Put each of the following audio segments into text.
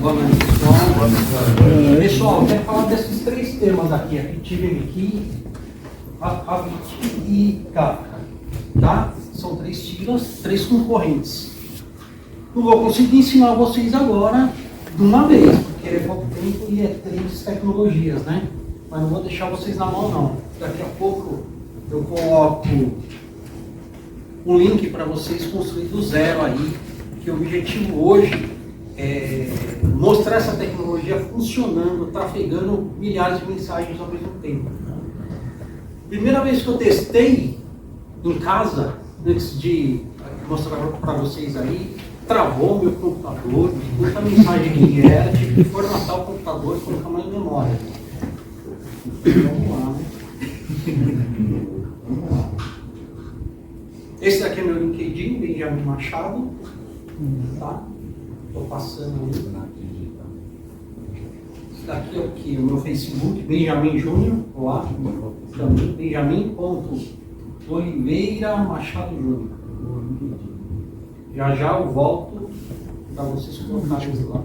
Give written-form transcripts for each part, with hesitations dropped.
Boa noite, pessoal. Pessoal, eu quero falar desses três temas aqui, RabbitMQ, Rabbit e Kafka. Tá? São três siglas, três concorrentes. Não vou conseguir ensinar vocês agora de uma vez, porque é pouco tempo e é três tecnologias, né? Mas não vou deixar vocês na mão, não. Daqui a pouco eu coloco um link para vocês construir do zero aí, que o objetivo hoje é mostrar essa tecnologia funcionando, trafegando milhares de mensagens ao mesmo tempo. Primeira vez que eu testei em casa, antes de mostrar para vocês aí, travou meu computador, muita mensagem que era, tive que formatar o computador e colocar mais memória. Vamos lá, né? Vamos lá. Esse daqui é meu LinkedIn, Benjamin Machado. Tá? Estou passando aí. Esse daqui é o que? O meu Facebook, Benjamin Júnior. Lá também, Benjamin.Oliveira Machado Júnior. Já já eu volto para vocês colocarem lá.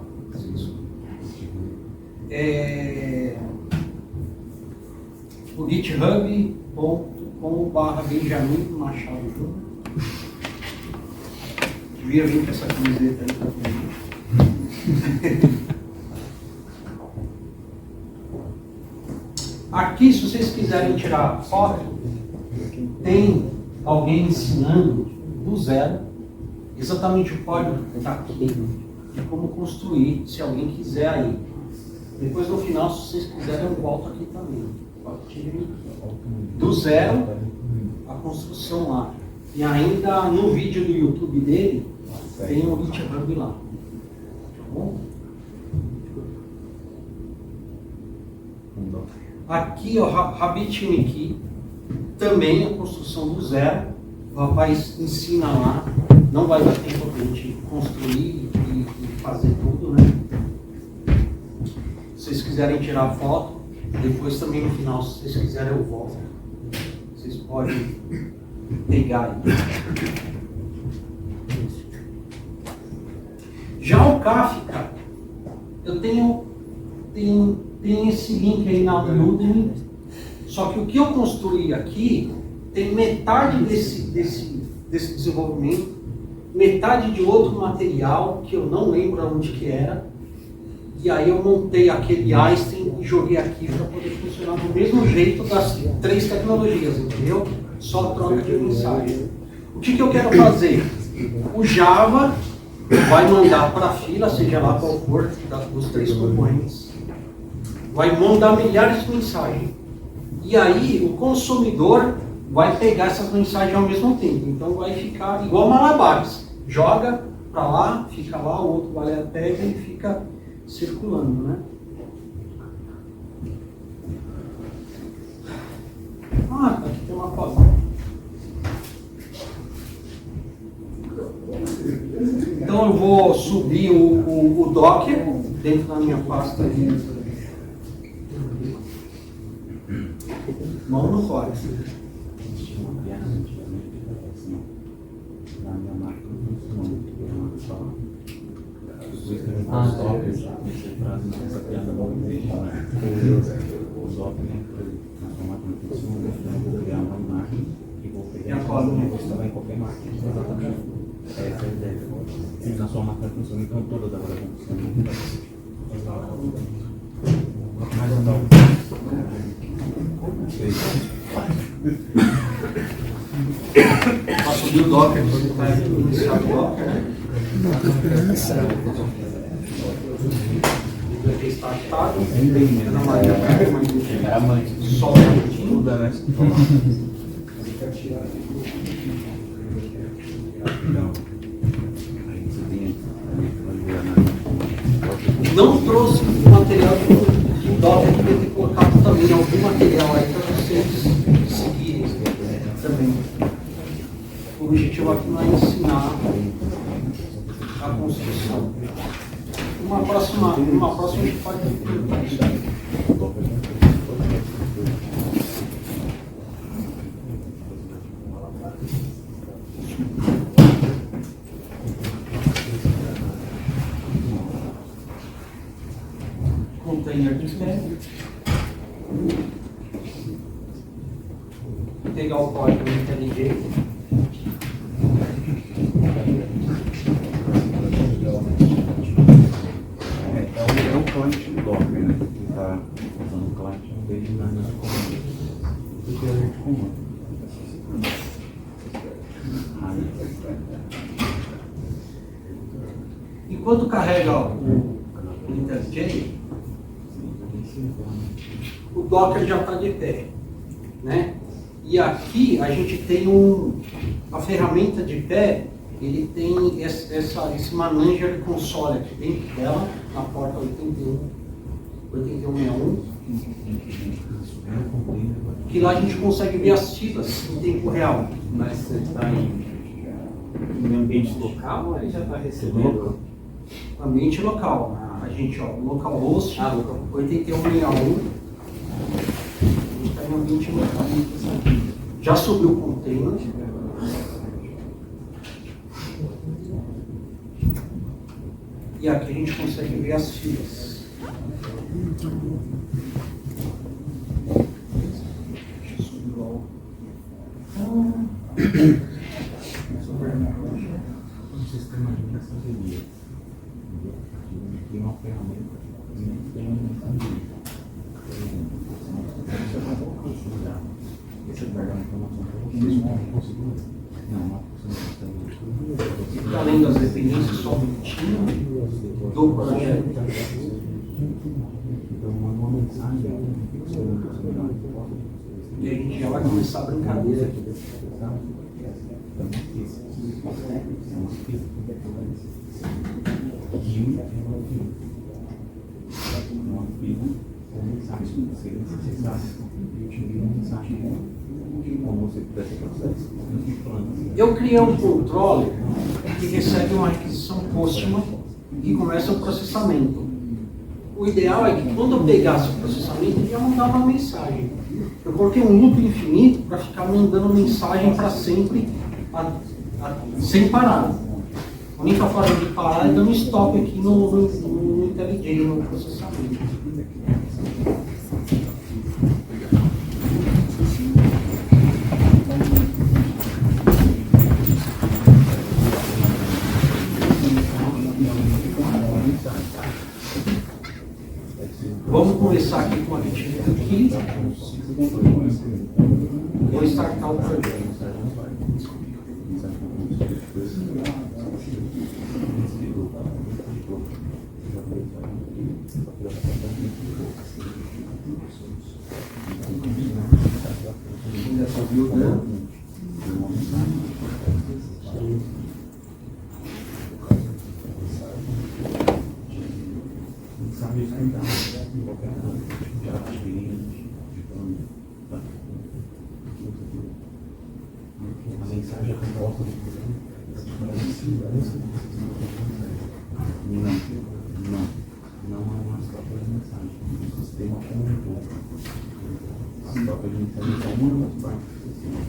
O github.com/Benjamin Machado Júnior. Devia vir com essa camiseta aí também. Aqui, se vocês quiserem tirar foto, tem alguém ensinando do zero exatamente o código que está aqui e como construir, se alguém quiser aí. Depois no final, se vocês quiserem, eu volto aqui também. Do zero a construção lá. E ainda no vídeo do YouTube dele tem o GitHub lá. Tá bom? Aqui, ó, RabbitMQ, também a construção do zero. O rapaz ensina lá. Não vai dar tempo para a gente construir e fazer tudo, né? Se vocês quiserem tirar foto, depois também no final, se vocês quiserem, eu volto. Vocês podem pegar aí. Já o Kafka, eu tenho esse link aí na Udemy, só que o que eu construí aqui tem metade desse desenvolvimento, metade de outro material que eu não lembro onde que era, e aí eu montei aquele Einstein e joguei aqui para poder funcionar do mesmo jeito das três tecnologias, entendeu? Só troca de mensagem. O que eu quero fazer? O Java vai mandar para a fila, seja lá qual for, dos três componentes, vai mandar milhares de mensagens. E aí o consumidor vai pegar essas mensagens ao mesmo tempo. Então vai ficar igual malabares. Joga para lá, fica lá, o outro vai pega e fica circulando, né? Aqui tem uma foto. Então eu vou subir o Docker dentro da minha pasta aí. Mão no core. E a coluna você vai em qualquer máquina. Exatamente. Essa é a ideia. Na sua máquina funciona, então todas agora funcionam. Mais um não. Para subir o Docker, você vai iniciar o Docker, né? Ele está atado, na maioria só um minutinho. Não trouxe o material do Docker, que eu ter colocado também algum material aí para vocês seguirem também. O objetivo aqui não é ensinar a construção. Uma próxima a gente pode tentar isso aí. container de pé. Pegar o código do IntelliJ. É o client do Docker, né? Que está usando o client dele na comanda. Porque a gente comanda. Enquanto carrega o IntelliJ, o Docker já está de pé, né? E aqui a gente tem a ferramenta de pé, ele tem esse manager console aqui dentro dela, na porta 8161, que lá a gente consegue ver as filas em tempo real. Mas você está em ambiente local ou ele já está recebendo? Ambiente local. A gente, ó, localhost, local. 8161. A gente está em ambiente local. Já subiu o container. E aqui a gente consegue ver as filas. Deixa eu subir lá. Um sistema de mensageria. Tem uma ferramenta que tem uma mensageria. Esse é guardar informação para vocês, não conseguiu. Não, você não consegue. Fica além das dependências só bonitinho do projeto. Então, manda uma mensagem. E a gente já vai começar a brincadeira aqui. Eu criei um controller que recebe uma requisição póstuma e começa o processamento. O ideal é que quando eu pegasse o processamento, ele ia mandar uma mensagem. Eu coloquei um loop infinito para ficar mandando mensagem para sempre, sem parar. A única forma de parar é dando stop aqui no IntelliJ, no processamento. Vamos começar aqui com a atividade aqui. Vou startar o projeto. Ainda está buildando. A mensagem é composta de não é uma troca de mensagem. O sistema como um todo. A troca de mensagem é uma das partes do sistema.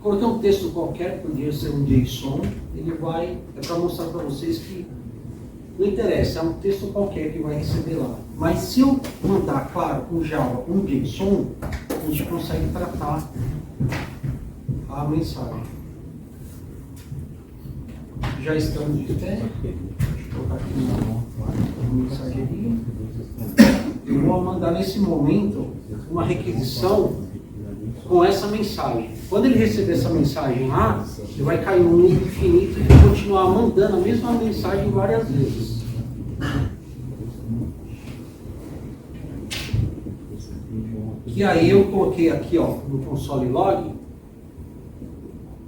Coloquei um texto qualquer, podia ser um JSON, ele vai, é para mostrar para vocês que não interessa, é um texto qualquer que vai receber lá. Mas se eu mandar, claro, com Java um JSON, a gente consegue tratar a mensagem. Já estamos de pé. Deixa eu colocar aqui uma mensageria. Eu vou mandar nesse momento uma requisição com essa mensagem. Quando ele receber essa mensagem lá, ele vai cair um loop infinito e vai continuar mandando a mesma mensagem várias vezes. E aí eu coloquei aqui, ó, no console log,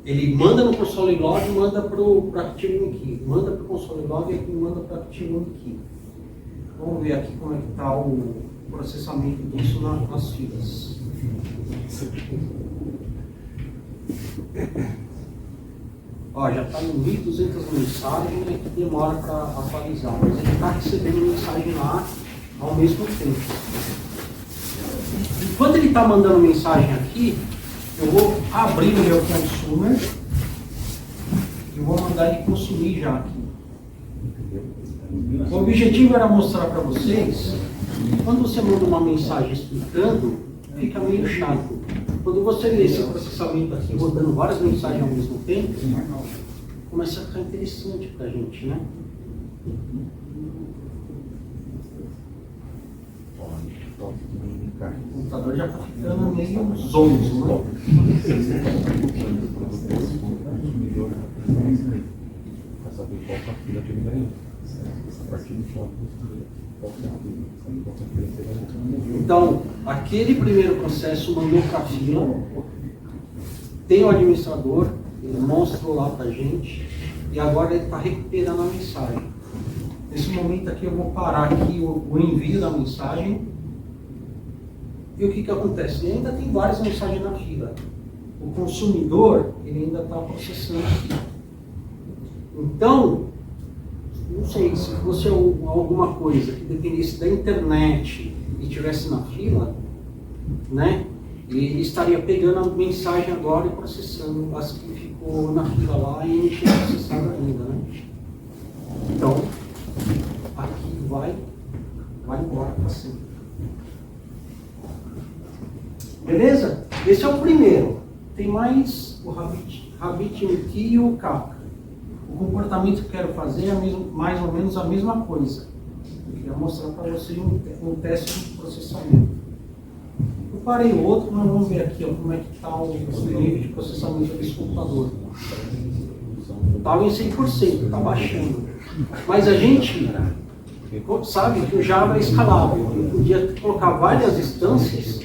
ele manda no console log e manda para o ActiveKey. Manda para o console log e manda para o ActiveKey. Vamos ver aqui como é que está o processamento disso nas filas. Ó, já está em 1.200 mensagens, né, que demora para atualizar, mas ele está recebendo mensagem lá ao mesmo tempo. Enquanto ele está mandando mensagem aqui, Eu vou abrir o meu consumer e vou mandar ele consumir já aqui. O objetivo era mostrar para vocês que quando você manda uma mensagem explicando, fica meio chato. Quando você lê esse processamento aqui, rodando várias mensagens ao mesmo tempo, começa a ficar interessante para a gente, né? O computador já está ficando meio zonzo, né? Então, aquele primeiro processo mandou para a fila, tem o administrador, ele mostrou lá para a gente, e agora ele está recuperando a mensagem. Nesse momento aqui eu vou parar aqui o envio da mensagem. E o que acontece? Ele ainda tem várias mensagens na fila. O consumidor, ele ainda está processando aqui. Então, não sei, se fosse alguma coisa que dependesse da internet e estivesse na fila, né? Ele estaria pegando a mensagem agora e processando as que ficou na fila lá e não tinha processado ainda, né? Então, aqui vai embora para sempre. Beleza? Esse é o primeiro. Tem mais o RabbitMQ e o Kafka. O comportamento que eu quero fazer é mais ou menos a mesma coisa. Eu queria mostrar para vocês um teste de processamento. Eu parei o outro, mas vamos ver aqui ó, como é que está o nível de processamento desse computador. Estava em 100%, está baixando. Mas a gente sabe que o Java é escalável. Eu podia colocar várias instâncias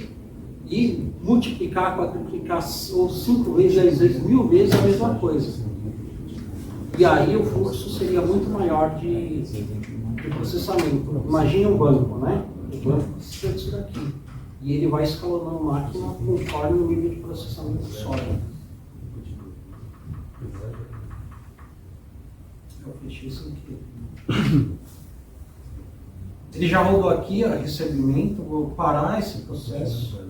e multiplicar, quadruplicar, ou 5 vezes, 10 vezes, 1000 vezes a mesma coisa. E aí o fluxo seria muito maior de processamento. Imagine um banco, né? O banco precisa disso daqui. E ele vai escalonando a máquina conforme o nível de processamento sobe. Eu fechei isso aqui. Ele já rodou aqui a recebimento, vou parar esse processo.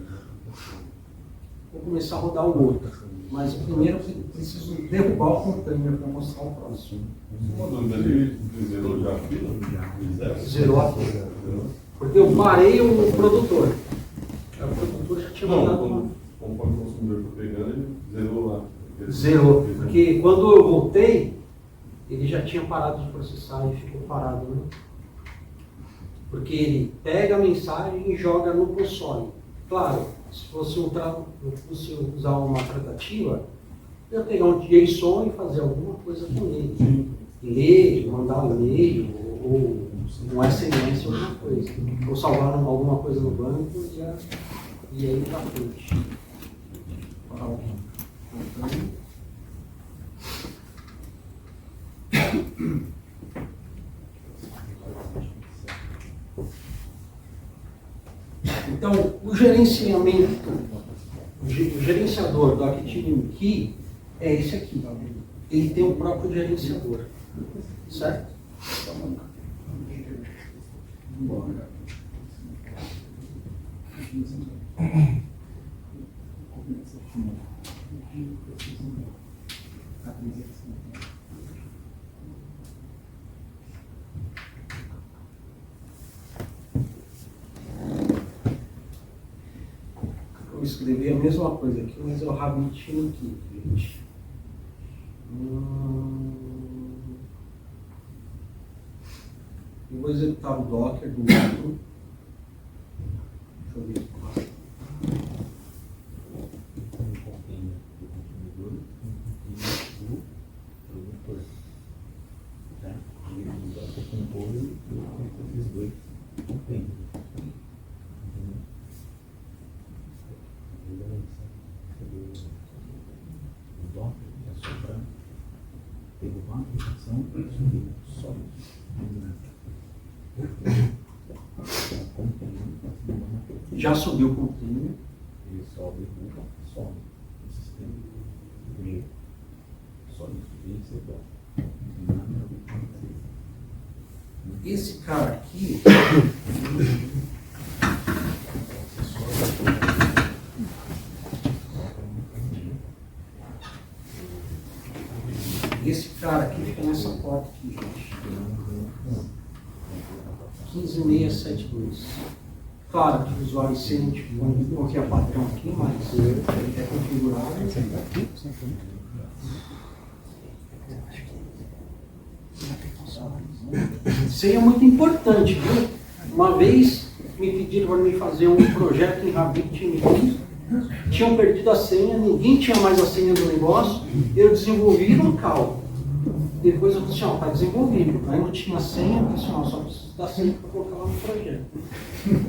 Vou começar a rodar o outro. Mas primeiro eu preciso derrubar o container para mostrar o próximo. Ele zerou já a fila? Zerou a fila. Porque eu parei o produtor. O produtor já tinha mandado uma. Conforme o consumidor foi pegando, ele zerou lá. Zerou. Porque quando eu voltei, ele já tinha parado de processar e ficou parado, né? Porque ele pega a mensagem e joga no console. Claro, se fosse usar uma tratativa, eu ia pegar um JSON e fazer alguma coisa com ele. Ler, mandar um e-mail, ou um SMS, alguma coisa. Ou salvar alguma coisa no banco e aí para frente. Então, o gerenciamento, o gerenciador do RabbitMQ é esse aqui. Ele tem o próprio gerenciador, certo? Eu escrevi a mesma coisa aqui, mas é o RabbitMQ, gente. Eu vou executar o Docker do outro. Deixa eu ver. Já subiu o container. Ele sobe o sistema. Só isso. Esse cara aqui. nessa porta aqui, gente. 15672. Claro que o usuário sente qualquer padrão aqui, mas é configurável. Senha é muito importante, viu? Uma vez me pediram para mim fazer um projeto em RabbitMQ, tinham perdido a senha, ninguém tinha mais a senha do negócio, eu desenvolvi local. Depois eu disse, está desenvolvido. Aí não tinha senha, eu disse, só preciso da senha para colocar lá no projeto.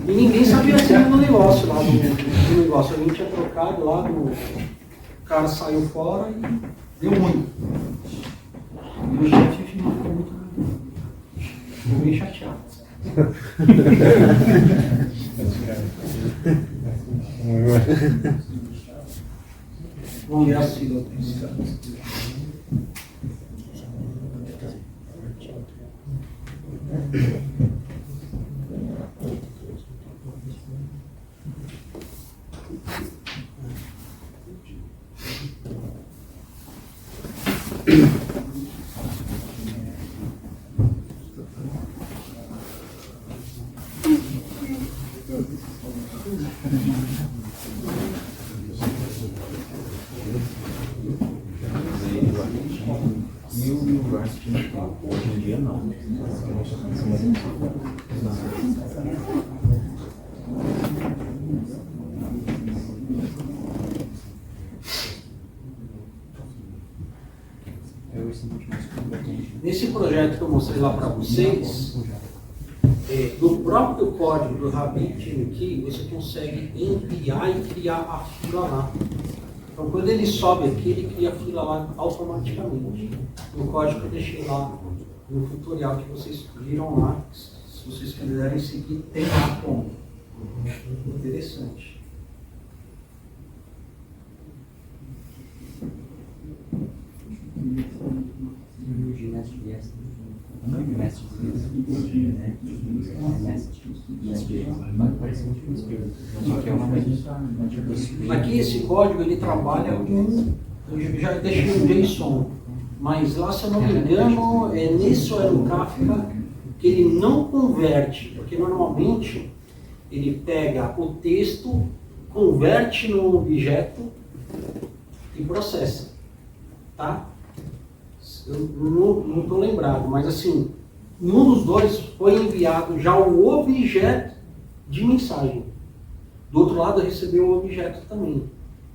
E ninguém sabia a senha do negócio lá do negócio. A gente tinha trocado lá, o cara saiu fora e deu ruim. E o chefe ficou bem chateado. Vamos ver a sigla. E o Rust, hoje em dia não. Nesse projeto que eu mostrei lá para vocês, no próprio código do RabbitMQ, você consegue enviar e criar a fila lá. Então, quando ele sobe aqui, ele cria a fila lá automaticamente. No código que eu deixei lá no tutorial que vocês viram lá, se vocês quiserem seguir, tem lá como. Interessante. Aqui esse código ele trabalha com, eu já deixei um JSON, mas lá, se eu não me engano, nesse era o Kafka que ele não converte, porque normalmente ele pega o texto, converte no objeto e processa, tá? Eu não estou lembrado, mas assim, em um dos dois foi enviado já o objeto de mensagem. Do outro lado recebeu o objeto também.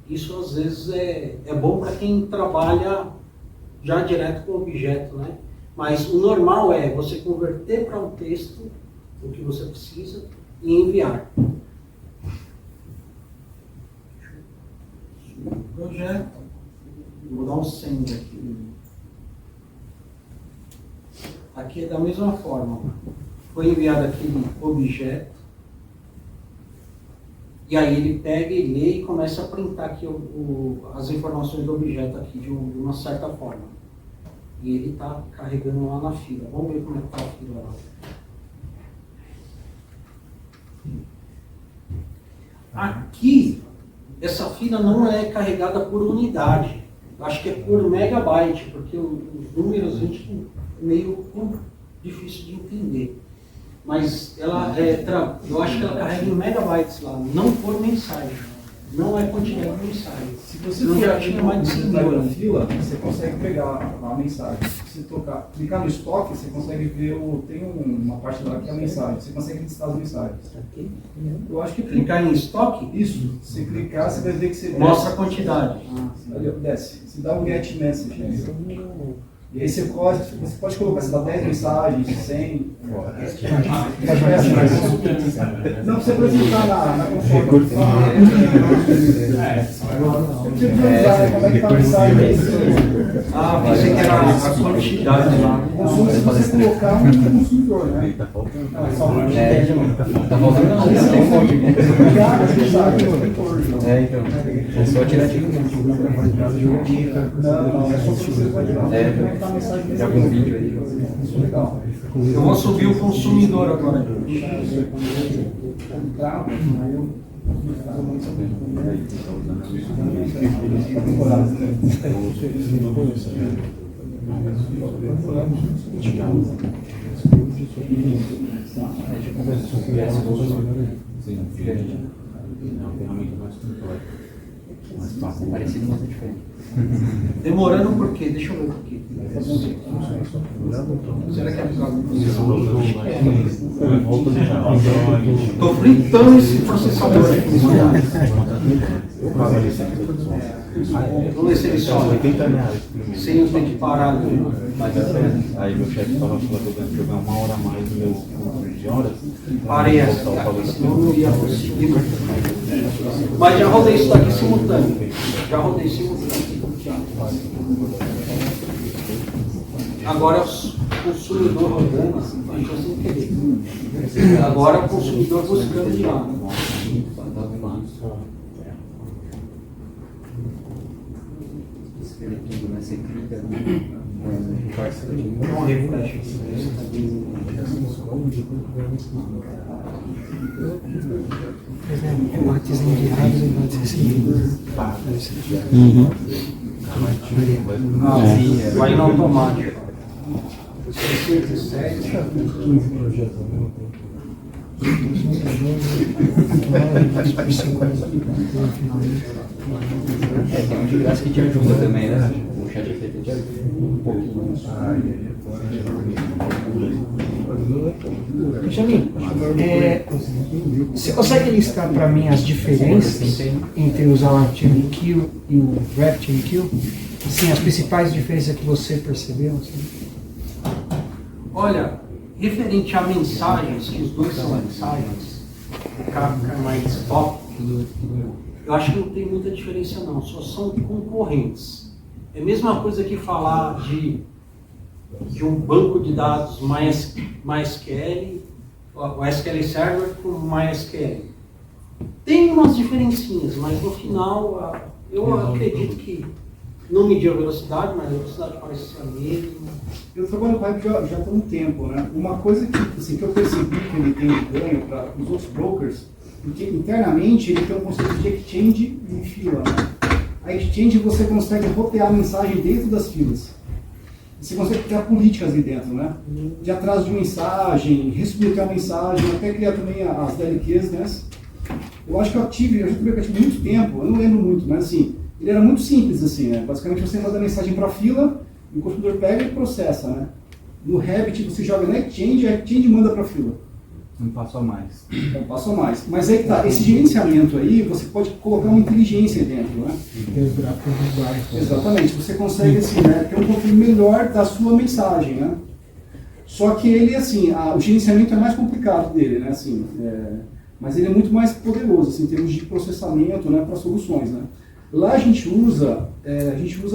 Isso às vezes é bom para quem trabalha já direto com o objeto, né? Mas o normal é você converter para um texto o que você precisa e enviar. Projeto. Vou dar um send aqui. Aqui é da mesma forma. Foi enviado aquele objeto. E aí ele pega e lê e começa a printar aqui as informações do objeto aqui de uma certa forma. E ele está carregando lá na fila. Vamos ver como é que está a fila lá. Aqui, essa fila não é carregada por unidade. Eu acho que é por megabyte, porque os números a gente é meio difícil de entender. Mas ela eu acho que ela carrega em megabytes lá, não por mensagem. Não é quantidade de mensagem. Se você não for já tinha mais de 100 na mil. fila, você consegue pegar a mensagem. Se clicar no estoque, você consegue ver, tem uma parte lá que é a mensagem. Você consegue listar as mensagens. Eu acho que Clicar em estoque, isso. Se clicar, você vai ver que você mostra a quantidade. Ali, desce. Você dá um get message. E aí você pode colocar, sei lá, 10 mensagens, 100. Não precisa apresentar na conforme. Você precisa usar, como é que está a mensagem? Pensei que era a quantidade lá. Consumo se você colocar um consumidor, né? Tá faltando. Não, é só uma Tá faltando não, tem um monte. Então. É só tirar aqui. Não, é só você pode dar. Como é que tá a mensagem Já com vídeo aí. Isso é legal. Eu vou subir o consumidor agora. Sim, é uma ferramenta mais completa. Mais fácil. Parecido, mas é diferente. Demorando por quê? Deixa eu ver por quê. Será que é por causa do Estou fritando esse processador aqui. Vamos ver se ele sobe. 80 reais. Sem eu ter que parar. Aí meu chefe estava falando que eu ganhar 1 hora a mais no meu curso de horas. Parei essa daqui, senão eu não ia conseguir. Mas já rodei isso daqui simultâneo. Já rodei simultâneo. Agora o consumidor rodando assim, baixou sem querer. Agora o consumidor buscando de lá. Tudo, né? Você clica Não refresh. Botes enviados e botes recebidos. Vai no automático. 67. tem um de graça que te ajuda também, né? O chat GPT te ajuda um pouquinho. Benjamin, você consegue listar para mim as diferenças entre os AlapTMQ e o RapTMQ? Assim, as principais diferenças que você percebeu? Assim? Olha, referente a mensagens, que os dois são mensagens, o Kafka é mais top, eu acho que não tem muita diferença não, só são concorrentes. É a mesma coisa que falar de um banco de dados MySQL, o SQL Server com MySQL. Tem umas diferencinhas, mas no final eu acredito que não medir a velocidade, mas a velocidade parece ser a mesma. Eu trabalho no Pipe já tem um tempo, né? Uma coisa que, assim, que eu percebi que ele tem de ganho para os outros brokers, porque internamente ele tem um conceito de exchange e fila, né? A exchange você consegue rotear a mensagem dentro das filas. Você consegue criar políticas ali dentro, né? De atraso de mensagem, resubmeter a mensagem, até criar também as DLQs, né? Eu acho que eu já tive há muito tempo, eu não lembro muito, mas assim, ele era muito simples, assim, né? Basicamente você manda a mensagem para a fila, o consumidor pega e processa, né? No Rabbit você joga na exchange, a exchange manda para a fila. Um passo a mais. Um passo a mais. Mas aí que tá, esse gerenciamento aí, você pode colocar uma inteligência dentro, né? Exatamente, você consegue assim, né, ter um controle melhor da sua mensagem, né? Só que ele, assim, o gerenciamento é mais complicado dele, né? Assim, mas ele é muito mais poderoso, assim, em termos de processamento, né, para soluções, né? Lá a gente usa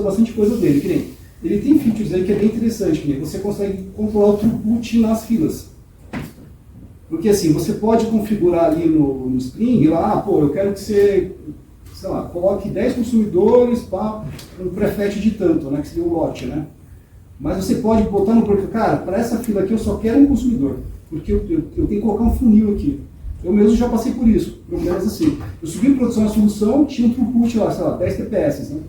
bastante coisa dele, que nem, ele tem features aí que é bem interessante, que nem, você consegue controlar o throughput nas filas. Porque assim, você pode configurar ali no Spring, lá, eu quero que você, sei lá, coloque 10 consumidores para um prefetch de tanto, né, que seria o lote, né? Mas você pode botar no porquê, cara, para essa fila aqui eu só quero um consumidor, porque eu tenho que colocar um funil aqui. Eu mesmo já passei por isso, problemas assim. Eu subi em produção a solução, tinha um throughput lá, sei lá, 10 TPS, né?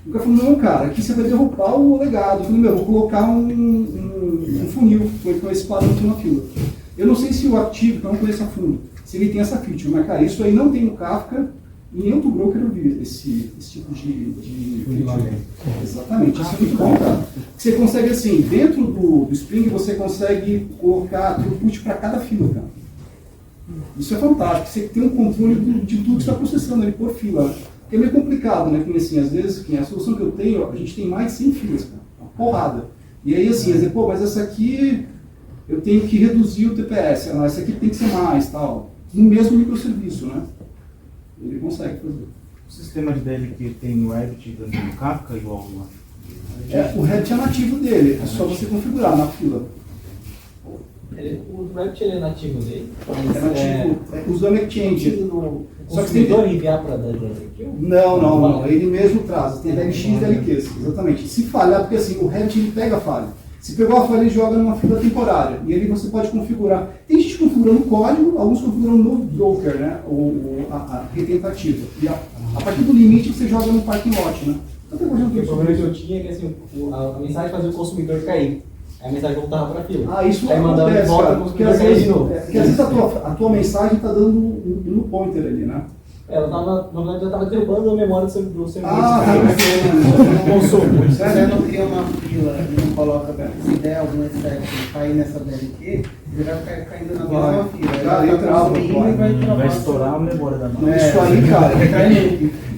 O cara falou, não, cara, aqui você vai derrubar o legado. Eu falei, vou colocar um funil, com esse padrão aqui na fila. Eu não sei se o Active, que eu não conheço a fundo, se ele tem essa feature, mas, cara, isso aí não tem no Kafka, e em outro broker eu vi esse tipo de feature. Exatamente, isso é muito bom, cara. Você consegue, assim, dentro do Spring, você consegue colocar throughput para cada fila, cara. Isso é fantástico, você tem um controle de tudo que está processando ali por fila. Porque é meio complicado, né? Porque, assim, às vezes, a solução que eu tenho, a gente tem mais de 100 filas, cara, uma porrada. E aí, assim, dizer, mas essa aqui eu tenho que reduzir o TPS, essa aqui tem que ser mais, tal. No mesmo microserviço, né? Ele consegue fazer. O sistema de DLQ tem no Rabbit e no Kafka igual lá? O Rabbit é nativo dele, é só você configurar na fila. O Rabbit é nativo dele? É nativo, usando Exchange. O Só que tem consumidor enviar para a DLQ? Não, ele mesmo traz, tem DLX e DLQs, exatamente. Se falhar, porque assim, o Rabbit ele pega a falha. Se pegou a falha, ele joga numa fila temporária. E ali você pode configurar. Tem gente configurando o código, alguns configurando no Docker, né? A retentativa. E a partir do limite você joga no parking lot, né? Tanta coisa Porque o que problema que eu tinha é que assim, a mensagem fazia o consumidor cair. Aí a mensagem voltava para a fila. Ah, isso aí mandava de acontece, volta cara, o porque consumidor às cair vezes, de novo. porque às vezes a tua mensagem está dando no pointer ali, né? Ela tava, na verdade, já estava derrubando a memória do serviço. Ah, tá. No consumo. Você não cria uma fila e não coloca, se der algum excesso cair nessa DLQ, ele vai ficar caindo na mesma fila. Cara, Ele eu tá travo, consumindo e vai Vai travar. estourar a memória da máquina. Isso aí, cara.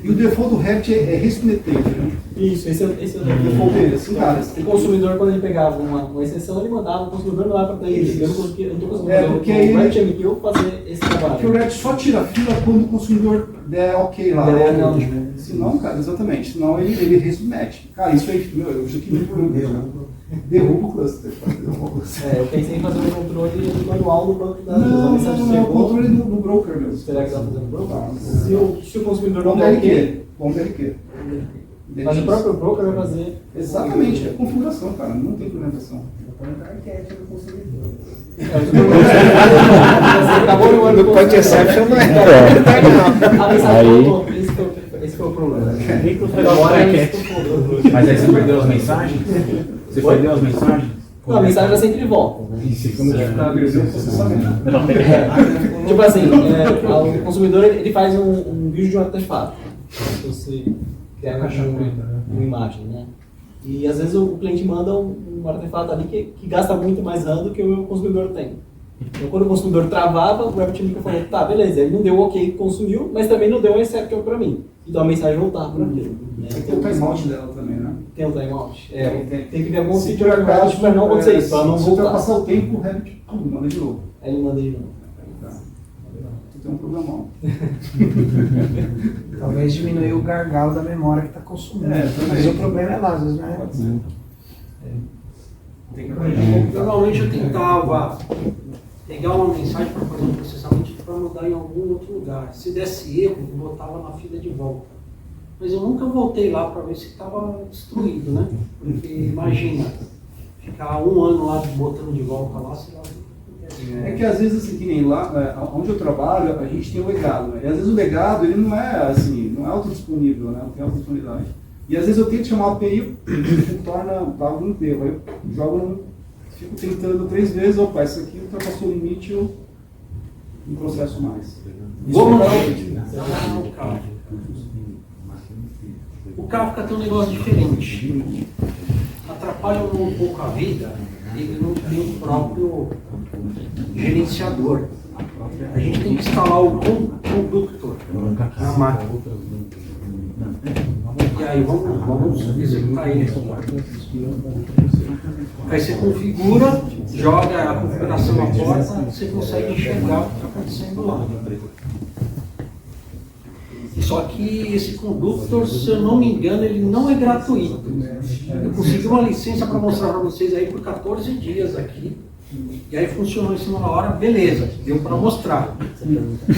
E o default do Revit é respinetante, né? Isso, esse é o O default dele, assim, cara. O consumidor, quando ele pegava uma exceção, ele mandava, o consumidor mandava para ele. Eu não tô conseguindo É, porque aí- o RevitMQ fazer esse Porque o trabalho. Revit só tira a fila quando o consumidor der ok lá. Der né? ok. Senão, cara, exatamente. Senão ele resmete. Cara, isso aí, meu, eu já tive muito problema. Derruba o cluster. Derruba o cluster. Eu pensei em fazer um controle manual no banco da Não, mensagem o chegou. controle no broker mesmo. Será que dá pra fazer no broker? Tá. Se o consumidor não Bom der ok, DLQ. Bom DLQ. mas o próprio broker vai fazer. Exatamente, é configuração, cara. Não tem implementação. Põe a enquete no consumidor. Acabou o ano. No point exception não é. A mensagem voltou. Esse foi o problema. Agora Mas aí você perdeu as mensagens? Você perdeu as mensagens? não, a mensagem já sempre volta. Né? Tá agressivo o processamento. Tipo assim, o consumidor ele faz um vídeo de um artefato. Se você criar uma imagem, né? E às vezes o cliente manda um artefato ali que gasta muito mais RAM do que o consumidor tem. Então quando o consumidor travava, o RevitMQ falou, tá, beleza, ele não deu ok, consumiu, mas também não deu um exception para mim. Então a mensagem voltava para aquilo. Né? Tem o timeout dela também, né? Tem um timeout. Tem que ver algum Se sítio por acaso para não acontecer isso, para não se voltar. ultrapassar o tempo, o Revit manda de novo. Aí ele manda de novo. Tu tem um problemão. Talvez diminuir o gargalo da memória que está consumindo. É, também. Mas o problema é lá, às vezes, né? Pode ser. Normalmente eu tentava pegar uma mensagem para fazer um processamento para mudar em algum outro lugar. Se desse erro, eu botava na fila de volta. Mas eu nunca voltei lá para ver se estava destruído, né? Porque imagina, ficar um ano lá botando de volta lá, sei lá. É que às vezes, assim, que nem lá, onde eu trabalho, a gente tem o legado, né? E às vezes o legado, ele não é assim, não é autodisponível, né? Não tem autodisponibilidade. E às vezes eu tento chamar a API, ele torna algo no erro. Aí eu jogo, fico tentando 3 vezes, opa, isso aqui ultrapassou o limite, eu não processo mais. Vou mandar Isso o Kafka. O Kafka tem um negócio diferente. Atrapalha um pouco a vida, ele não tem o próprio gerenciador. A gente tem que instalar o conductor na máquina. E aí vamos executar ele. Aí você configura, joga a configuração na porta, você consegue enxergar o que está acontecendo lá. Só que esse conductor, se eu não me engano, ele não é gratuito. Eu consegui uma licença para mostrar para vocês aí por 14 dias aqui. E aí funcionou em cima da hora, beleza, deu para mostrar.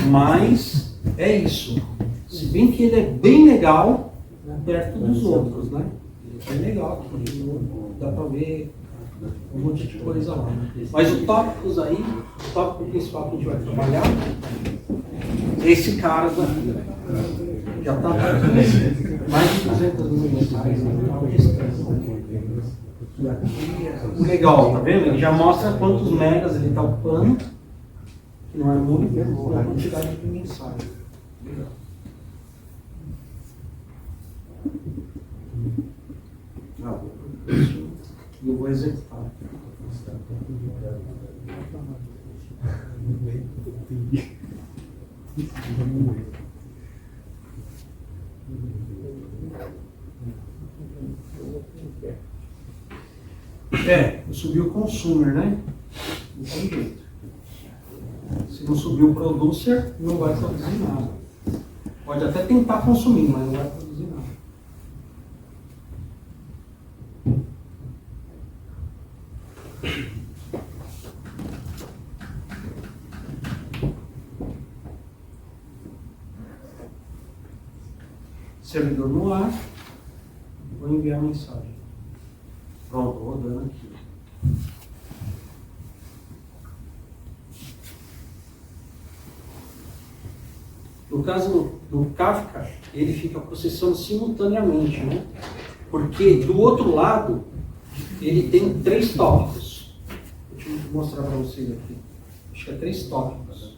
Mas é isso. Se bem que ele é bem legal perto dos outros, né? Ele é bem legal aqui. Dá para ver um monte de coisa lá. Mas o tópicos aí, o tópico principal que a gente vai trabalhar, esse cara daqui. Já está mais de 200 mil mensagens. O legal, tá vendo? Ele já mostra quantos megas ele está ocupando, que não é muito, é a quantidade de mensagem. Legal. E eu vou executar. Eu subi o consumer, né? Não tem jeito. Se não subir o producer, não vai produzir nada. Pode até tentar consumir, mas não vai produzir nada. Servidor no ar, vou enviar a mensagem. Pronto, rodando aqui. No caso do Kafka, ele fica processando simultaneamente, né? Porque do outro lado, ele tem 3 tópicos. Deixa eu mostrar para vocês aqui. Acho que é 3 tópicos.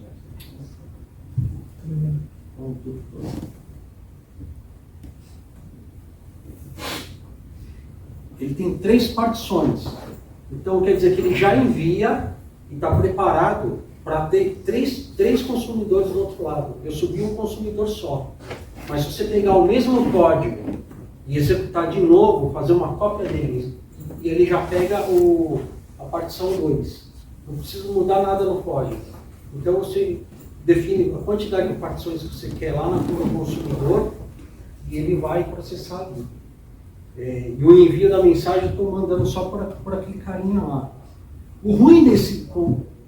Ele tem 3 partições. Então quer dizer que ele já envia e está preparado para ter três consumidores do outro lado. Eu subi um consumidor só. Mas se você pegar o mesmo código e executar de novo, fazer uma cópia deles, e ele já pega a partição 2. Não precisa mudar nada no código. Então você define a quantidade de partições que você quer lá na tua consumidor e ele vai processar ali. E o envio da mensagem eu estou mandando só por aquele carinha lá. O ruim desse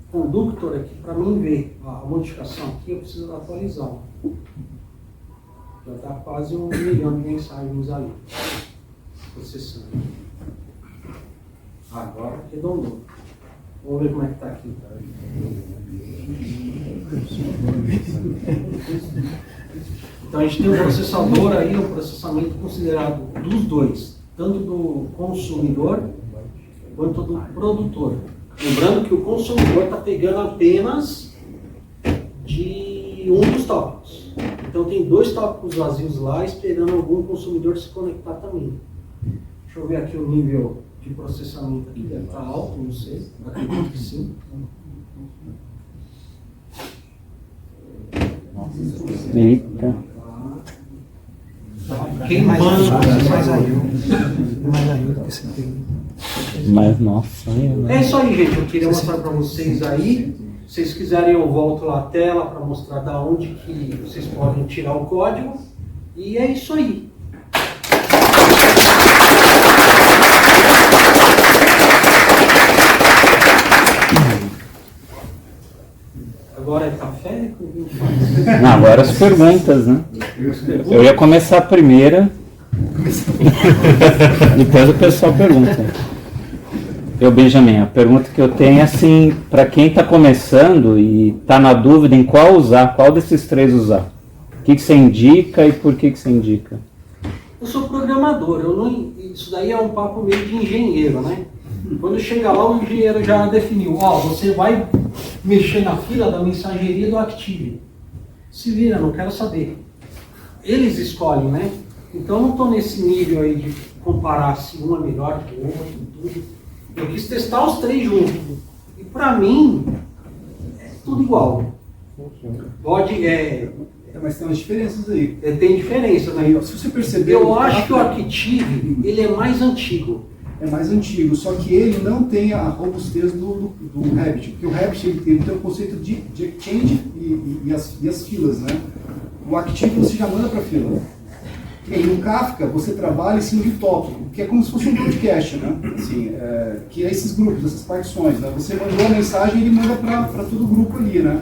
conductor aqui, para mim ver a modificação aqui, eu preciso atualizar. Já está quase 1 milhão de mensagens ali processando. Agora arredondou. Vamos ver como é que está aqui. Então a gente tem um processador aí, um processamento considerado dos dois, tanto do consumidor quanto do produtor. Lembrando que o consumidor está pegando apenas de um dos tópicos. Então tem 2 tópicos vazios lá, esperando algum consumidor se conectar também. Deixa eu ver aqui o nível de processamento aqui, deve estar alto, não sei, acredito que sim. Eita. Queimando. Mais ajuda que você tem. Mas, nossa. É isso aí, gente. Eu queria mostrar para vocês aí. Se vocês quiserem, eu volto lá a tela para mostrar da onde que vocês podem tirar o código. E é isso aí. Agora é café? Não, agora as perguntas, né? Eu ia começar a primeira. Depois o pessoal pergunta. Benjamin, a pergunta que eu tenho é assim, para quem está começando e está na dúvida em qual usar, qual desses 3 usar? O que você indica e por que você indica? Eu sou programador, isso daí é um papo meio de engenheiro, né? Quando chega lá, o engenheiro já definiu, você vai mexer na fila da mensageria do Active. Se vira, não quero saber. Eles escolhem, né? Então eu não estou nesse nível aí de comparar se um é melhor que o outro e tudo. Eu quis testar os 3 juntos. E para mim, é tudo igual. Mas tem umas diferenças aí. Tem diferença, né? Se você perceber, eu acho que o Active, ele é mais antigo. É mais antigo, só que ele não tem a robustez do Rabbit, porque o Rabbit ele tem o conceito de exchange e as filas, né? O Active você já manda para a fila. E no Kafka você trabalha em cima de tópico, que é como se fosse um broadcast, né? Assim, que é esses grupos, essas partições, né? Você mandou a mensagem e ele manda para todo o grupo ali, né?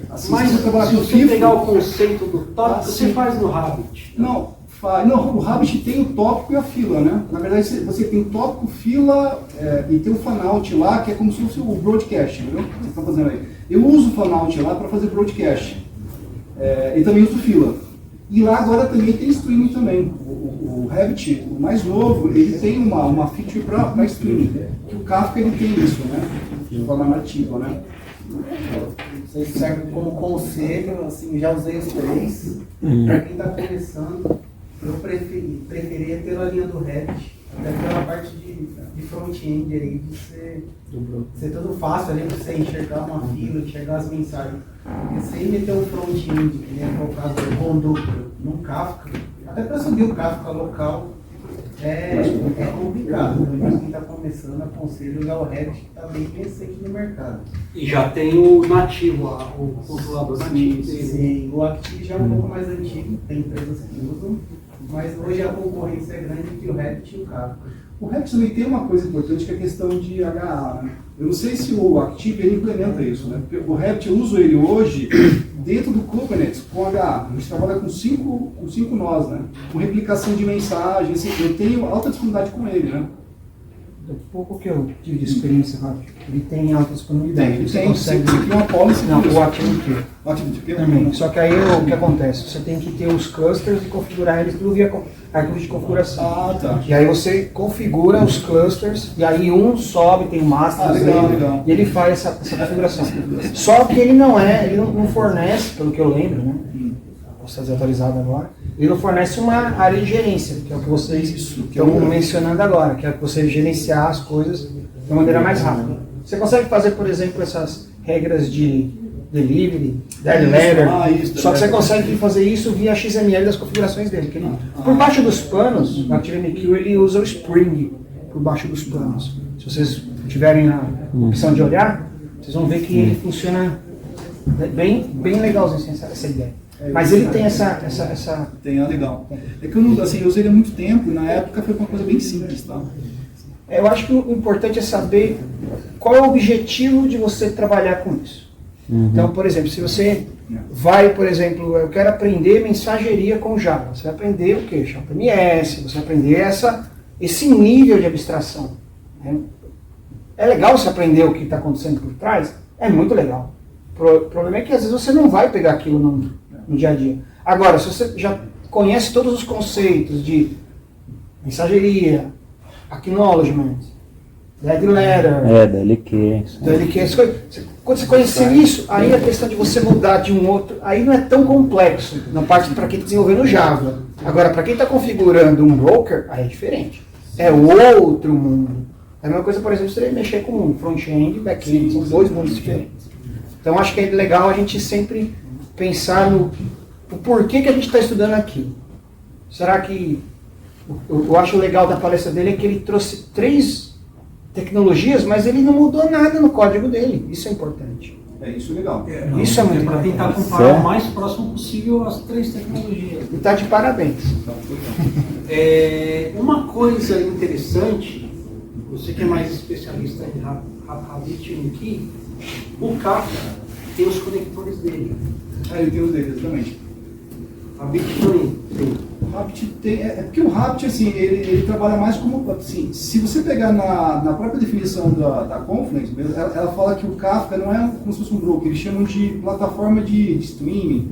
Assim, mas se você pegar o conceito do tópico, você faz no Rabbit. Não, o Rabbit tem o tópico e a fila, né? Na verdade, você tem tópico, fila e tem o fanout lá, que é como se fosse o broadcast, entendeu? Você está fazendo aí. Eu uso o fanout lá para fazer broadcast. E também uso fila. E lá agora também tem streaming também. O Rabbit, o mais novo, ele tem uma feature para streaming. Que o Kafka ele tem isso, né? De forma nativa, né? Vocês servem como conselho, assim, já usei os 3. Para quem está começando, eu preferia ter a linha do Rabbit, até pela parte de front-end aí, de ser tudo fácil ali, você enxergar uma fila, enxergar as mensagens. Porque sem meter um front-end, que nem é o caso do conductor, no Kafka, até para subir o Kafka local, é complicado. Então, para quem está começando, aconselho usar o Rabbit, que está bem recente no mercado. E já tem o nativo, o controlador nativo. Sim, o Active já é um pouco mais antigo, tem empresas que usam, mas hoje a concorrência é grande entre o Rabbit e o Kafka. O Rabbit também tem uma coisa importante que é a questão de HA, né? Eu não sei se o Active ele implementa isso, né? Porque o Rabbit eu uso ele hoje dentro do Kubernetes com HA. A gente trabalha com 5 nós, né? Com replicação de mensagens, assim, eu tenho alta dificuldade com ele, né? do pouco que eu tive de experiência lá, ele tem alta disponibilidade. Tem, Você tem. consegue. Você cria uma policy. Não, disso. o ActiveMQ. O ActiveMQ Também. Só que aí o que acontece? Você tem que ter os clusters e configurar eles tudo via arquivo de configuração. Ah, tá. E aí você configura os clusters, e aí um sobe, tem o master, legal. e ele faz essa configuração. Só que ele não fornece, pelo que eu lembro, né? Posso estar atualizado agora. Ele não fornece uma área de gerência, que é o que vocês estão mencionando agora, que é você gerenciar as coisas de uma maneira mais rápida. Você consegue fazer, por exemplo, essas regras de delivery, dead letter, só que você consegue fazer isso via XML das configurações dele. Que ele, por baixo dos panos, no ActiveMQ ele usa o Spring por baixo dos panos. Se vocês tiverem a opção de olhar, vocês vão ver que ele funciona bem legalzinho essa ideia. Mas ele tem essa... Tem, legal. É que eu usei ele há muito tempo e na época foi uma coisa bem simples, tá? Eu acho que o importante é saber qual é o objetivo de você trabalhar com isso. Então, por exemplo, se você vai, por exemplo, eu quero aprender mensageria com Java, você vai aprender o quê? JMS, você vai aprender esse nível de abstração. Né? É legal você aprender o que está acontecendo por trás? É muito legal. O problema é que às vezes você não vai pegar aquilo no dia a dia. Agora, se você já conhece todos os conceitos de mensageria, acknowledgement, dead letter, DLQ. quando você conhecer isso, aí a questão de você mudar de um outro, aí não é tão complexo na parte para quem está desenvolvendo Java. Agora, para quem está configurando um broker, aí é diferente. É outro mundo. É a mesma coisa, por exemplo, você mexer com front-end e back-end, são dois mundos diferentes. Então, acho que é legal a gente sempre pensar no porquê que a gente está estudando aquilo. Será que... Eu acho legal da palestra dele é que ele trouxe 3 tecnologias, mas ele não mudou nada no código dele. Isso é importante. Isso é legal. Isso é muito para legal. tentar comparar o mais próximo possível as 3 tecnologias. E está de parabéns. Uma coisa interessante, você que é mais especialista em RabbitMQ, o Kafka tem os conectores dele. Ele tem os dele, exatamente. Rabbit também tem. O Rabbit tem... É porque o Rabbit, assim, ele trabalha mais como... Assim, se você pegar na própria definição da Confluence, ela fala que o Kafka não é como se fosse um broker, eles chamam de plataforma de streaming,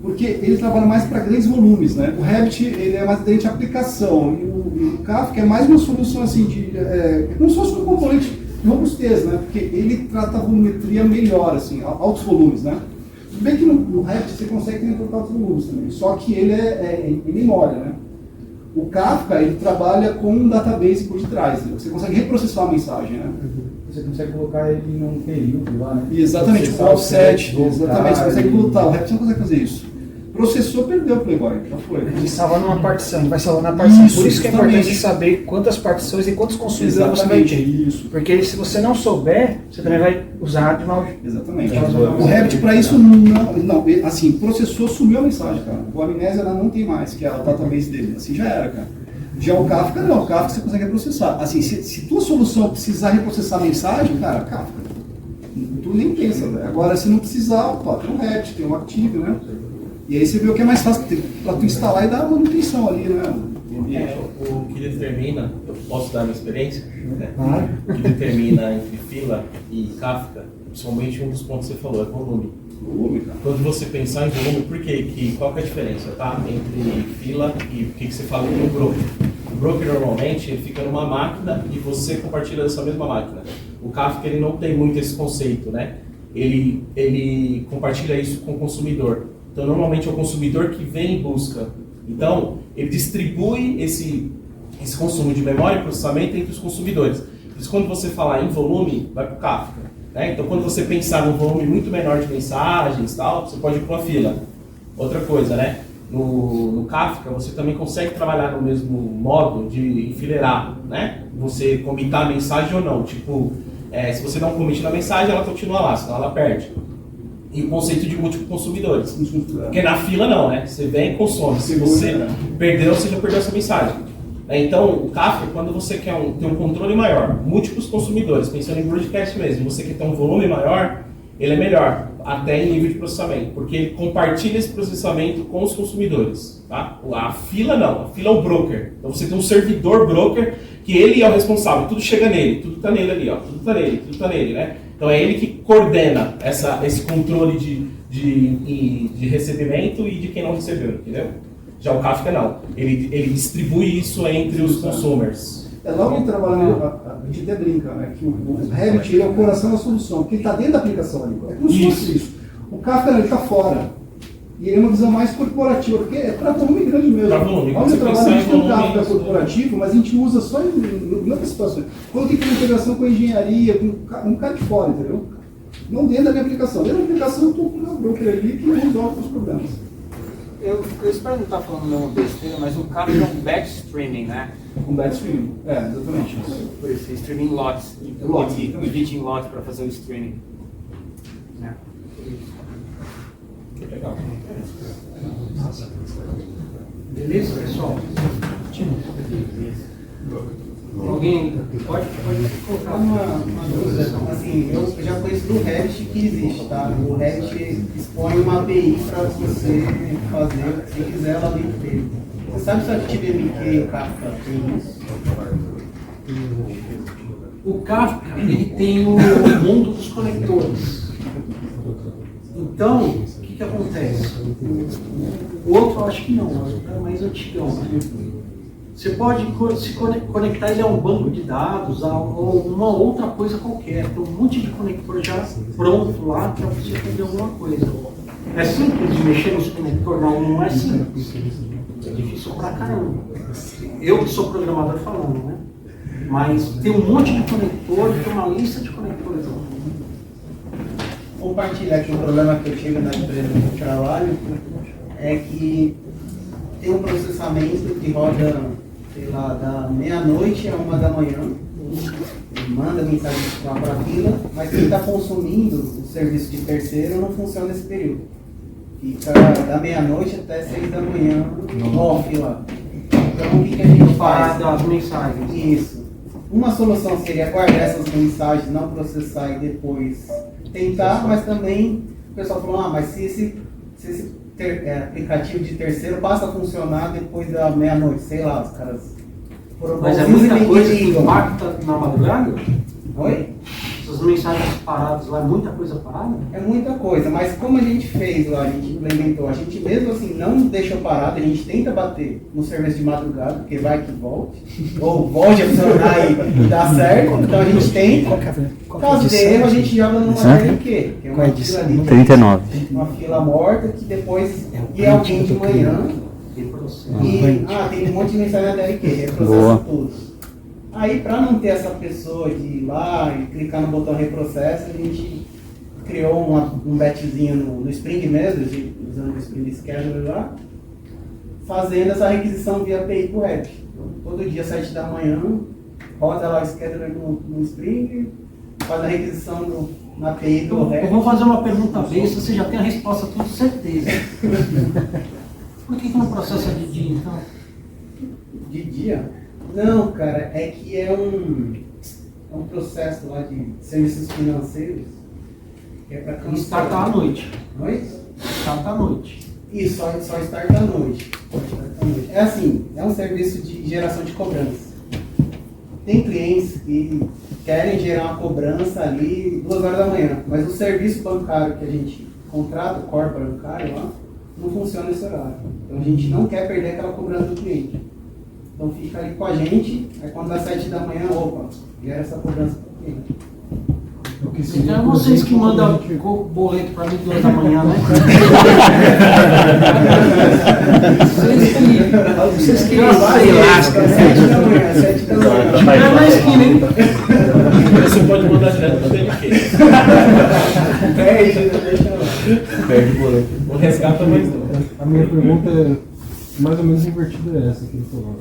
porque ele trabalha mais para grandes volumes, né? O Rabbit, ele é mais dentro de aplicação, e o Kafka é mais uma solução, assim, é como se fosse um componente de robustez, né? Porque ele trata a volumetria melhor, assim, altos volumes, né? Tudo bem que no Rabbit você consegue importar altos volumes também, só que ele é em memória, né? O Kafka, ele trabalha com um database por detrás, né? Você consegue reprocessar a mensagem, né? Você consegue colocar ele num período lá, né? Exatamente, com offset, exatamente, você consegue botar, o Rabbit não consegue fazer isso. Processou, perdeu o Playboy, já foi. Ele salva numa partição, ele vai salvar na partição. Isso, Por isso que é justamente. importante saber quantas partições e quantos consumidores você vai ter. Isso. Porque se você não souber, você também vai usar de mal. Exatamente. O Rabbit para isso não, assim, processou, sumiu a mensagem, cara. O Amnésia ela não tem mais, que é a database dele. Assim já era, cara. Já o Kafka não, o Kafka você consegue reprocessar. Assim, se tua solução precisar reprocessar a mensagem, cara, Kafka. Tu nem pensa, velho. Agora se não precisar, opa, tem um Rabbit, tem um Active, né? E aí você vê o que é mais fácil para tu instalar e dar manutenção ali, né? O que determina, eu posso dar a minha experiência, né? O que determina entre fila e Kafka, principalmente um dos pontos que você falou, é volume. Volume, cara. Quando você pensar em volume, por quê? Qual que é a diferença, tá? Entre fila e o que você fala com o broker. O broker normalmente ele fica numa máquina e você compartilha dessa mesma máquina. O Kafka ele não tem muito esse conceito, né? Ele compartilha isso com o consumidor. Então, normalmente é o consumidor que vem em busca. Então, ele distribui esse consumo de memória e processamento entre os consumidores. Por isso, quando você falar em volume, vai para o Kafka. Né? Então, quando você pensar num volume muito menor de mensagens, tal, você pode ir para uma fila. Outra coisa, né? No Kafka, você também consegue trabalhar no mesmo modo de enfileirar, né? Você comitar a mensagem ou não. Tipo, se você não comite na mensagem, ela continua lá, senão ela perde. E o conceito de múltiplos consumidores. Porque na fila não, né? Você vem e consome. Se você perdeu, você já perdeu essa mensagem. Então, o Kafka, quando você quer ter um controle maior, múltiplos consumidores, pensando em broadcast mesmo, você quer ter um volume maior, ele é melhor, até em nível de processamento, porque ele compartilha esse processamento com os consumidores. Tá? A fila não, a fila é o broker. Então você tem um servidor broker que ele é o responsável, tudo chega nele, tudo está nele ali, ó, tudo está nele, né? Então é ele que coordena esse controle de recebimento e de quem não recebeu, entendeu? Já o Kafka não, ele distribui isso entre os consumers. É logo que trabalha, a gente até brinca, né, que o Revit ele é o coração da solução, porque ele está dentro da aplicação ali. É como se fosse isso. O Kafka ele está fora. E ele é uma visão mais corporativa, porque é para volume grande mesmo. Para volume. Onde eu trabalho, a gente tem um Kafka corporativo, mas a gente usa só em outras situações. Quando tem que ter integração com a engenharia, com um cara de fora, entendeu? Não dentro da minha aplicação. Dentro da aplicação eu estou com o meu broker ali que resolve os problemas. Eu espero não estar falando nenhuma besteira, mas o Kafka é um batch streaming, né? Um batch streaming. É, exatamente. Por isso, streaming lots. Editing lots para fazer o streaming. Legal. Beleza, pessoal? Alguém pode colocar Uma dúvida, assim, eu já conheço do Revit que existe, tá? O Revit expõe uma API para você fazer, se quiser, ela dentro dele. Você sabe se a ActiveMQ e o Kafka tem isso? O Kafka, ele tem o mundo dos conectores. Então, o que acontece? O outro eu acho que não, o outro é mais antigão. Você pode se conectar ele a um banco de dados, a uma outra coisa qualquer. Tem um monte de conector já pronto lá para você fazer alguma coisa. É simples de mexer nos conectores? Não é simples. É difícil pra caramba. Eu que sou programador falando, né? Mas tem um monte de conector, tem uma lista de conectores lá. Compartilhar aqui um problema que eu tive na empresa onde eu trabalho, é que tem um processamento que roda, sei lá, da meia-noite a 1 da manhã, ele manda mensagem para a fila, mas quem está consumindo o serviço de terceiro não funciona nesse período. Fica da meia-noite até 6 da manhã off lá. Então o que a gente faz? Das mensagens. Isso. Uma solução seria guardar essas mensagens, não processar e depois tentar, mas também o pessoal falou, mas se esse aplicativo de terceiro passa a funcionar depois da meia-noite, sei lá, os caras foram... Mas é muita coisa que impacta na madrugada? Oi? Essas mensagens paradas lá, é muita coisa parada? É muita coisa, mas como a gente fez lá, a gente implementou, a gente mesmo assim não deixou parado, a gente tenta bater no serviço de madrugada, porque vai que volte, ou volte a funcionar e dá certo, então a gente tenta. Caso dê erro, a gente joga numa DLQ, que é uma fila ali, 39. uma fila morta, que depois ia alguém de manhã e tem um monte de mensagem na DLQ, reprocessa tudo. Aí, para não ter essa pessoa de ir lá e clicar no botão reprocesso, a gente criou um batchzinho no Spring mesmo, usando o Spring Scheduler lá, fazendo essa requisição via API para o Revit. Então, todo dia, 7 da manhã, roda lá o Scheduler no Spring, faz a requisição na API do Revit. Eu vou fazer uma pergunta besta, você já tem a resposta com certeza. Por que não processa de dia, então? De dia? Não, cara, é que é um processo lá de serviços financeiros que é para cancelar. Starta à noite. Oi? Starta à noite. Isso, só starta à noite. É assim, é um serviço de geração de cobrança. Tem clientes que querem gerar uma cobrança ali 2 horas da manhã, mas o serviço bancário que a gente contrata, o corpo bancário lá, não funciona nesse horário. Então a gente não quer perder aquela cobrança do cliente. Então fica ali com a gente, aí quando dá 7 da manhã, opa, gera essa cobrança para o cliente. Então é vocês que mandam o boleto para mim 2 da manhã, né? Vocês que se lascam, 7 da manhã, 7 da manhã. É na esquina, hein? Você pode mandar direto para o DLQ. Deixa lá. Perde o boleto. O resgate mais não. A minha pergunta é mais ou menos invertida essa que ele falou.